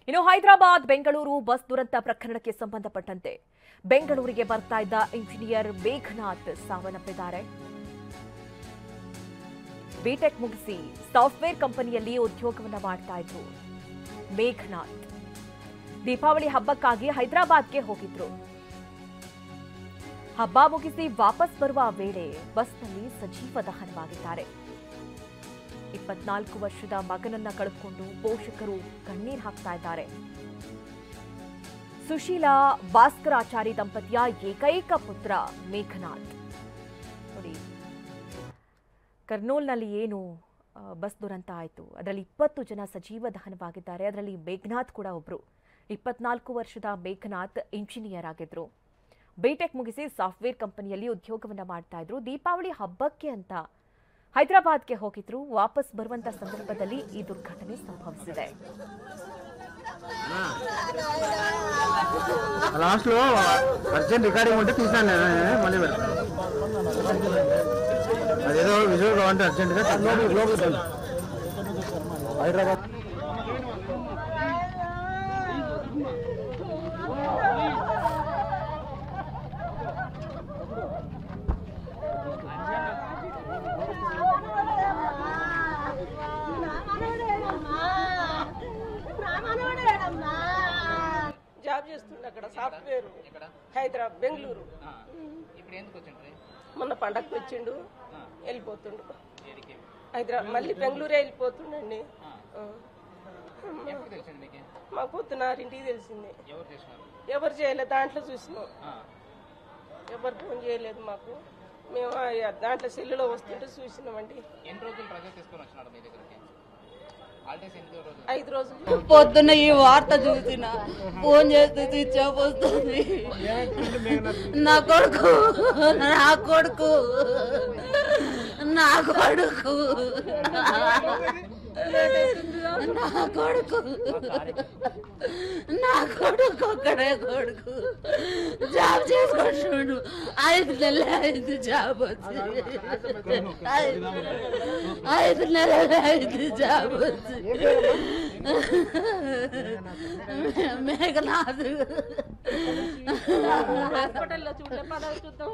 ಇನ್ನು ಹೈದರಾಬಾದ್ ಬೆಂಗಳೂರು ಬಸ್ ದುರಂತ ಪ್ರಕರಣಕ್ಕೆ ಸಂಬಂಧಪಟ್ಟಂತೆ ಬೆಂಗಳೂರಿಗೆ ಬರ್ತಾ ಇದ್ದ ಇಂಜಿನಿಯರ್ ಮೇಘನಾಥ್ ಸಾವನ್ನಪ್ಪಿದ್ದಾರೆ. ಬಿಟೆಕ್ ಮುಗಿಸಿ ಸಾಫ್ಟ್ವೇರ್ ಕಂಪನಿಯಲ್ಲಿ ಉದ್ಯೋಗವನ್ನ ಮಾಡ್ತಾ ಇದ್ರು ಮೇಘನಾಥ್. ದೀಪಾವಳಿ ಹಬ್ಬಕ್ಕಾಗಿ ಹೈದರಾಬಾದ್ಗೆ ಹೋಗಿದ್ರು. ಹಬ್ಬ ಮುಗಿಸಿ ವಾಪಸ್ ಬರುವ ವೇಳೆ ಬಸ್ನಲ್ಲಿ ಸಜೀವ ದಹನವಾಗಿದ್ದಾರೆ. 24 ವರ್ಷದ ಮಗನನ್ನ ಕಳೆದುಕೊಂಡು ಪೋಷಕರು ಕಣ್ಣೀರು ಹಾಕ್ತಾ ಇದ್ದಾರೆ. ಸುಶೀಲಾ ಭಾಸ್ಕರಾಚಾರಿ ದಂಪತಿಯ ಏಕೈಕ ಪುತ್ರ ಮೇಘನಾಥ್. ನೋಡಿ, ಕರ್ನೂಲ್ನಲ್ಲಿ ಏನು ಬಸ್ ದುರಂತ ಆಯಿತು, ಅದರಲ್ಲಿ 20 ಜನ ಸಜೀವ ದಹನವಾಗಿದ್ದಾರೆ. ಅದರಲ್ಲಿ ಮೇಘನಾಥ್ ಕೂಡ ಒಬ್ರು. 24 ವರ್ಷದ ಮೇಘನಾಥ್ ಇಂಜಿನಿಯರ್ ಆಗಿದ್ರು. ಬಿಟೆಕ್ ಮುಗಿಸಿ ಸಾಫ್ಟ್ವೇರ್ ಕಂಪನಿಯಲ್ಲಿ ಉದ್ಯೋಗವನ್ನ ಮಾಡ್ತಾ ಇದ್ರು. ದೀಪಾವಳಿ ಹಬ್ಬಕ್ಕೆ ಅಂತ ಹೈದರಾಬಾದ್ಗೆ ಹೋಗಿದ್ರು. ವಾಪಸ್ ಬರುವಂತ ಸಂದರ್ಭದಲ್ಲಿ ಈ ದುರ್ಘಟನೆ ಸಂಭವಿಸಿದೆ. లాస్ట్ లో అర్జెంట్ రికార్డింగ్ ఉంటే తీసాను మళ్ళీ అదేదో విజువల్ కావాలంటే అర్జెంట్ గా హైదరాబాద్ జాబ్ చేస్తుండే అక్కడ సాఫ్ట్వేర్ హైదరాబాద్ బెంగళూరు. మొన్న పండగకి వచ్చిండు, వెళ్ళిపోతుండు హైదరాబాద్. మళ్ళీ బెంగళూరే వెళ్ళిపోతుండండి. మాకు పొద్దున 6ంటికి తెలిసింది. ఎవరు చేయలేదు, దాంట్లో చూసినాం. ఎవరు ఫోన్ చేయలేదు మాకు. మేము దాంట్లో సెల్లులో వస్తుంటే చూసినామండి. 5 రోజులు. పొద్దున్న ఈ వార్త చూసిన ఫోన్ చేస్తే స్విచ్ ఆఫ్ వస్తుంది. నా కొడుకు నా కొడుకు నా కొడుకు నా కొడుకు నా కొడుకు ఒక్కడే కొడుకు. జాబ్ చేసుకుంటున్నాడు. 5 నెలలు అయింది జాబ్ వచ్చి. 5 నెలలు అయింది జాబ్ వచ్చి. మేఘనాథ్ హాస్పిటల్లో చూడలే, పదవి చూద్దాం.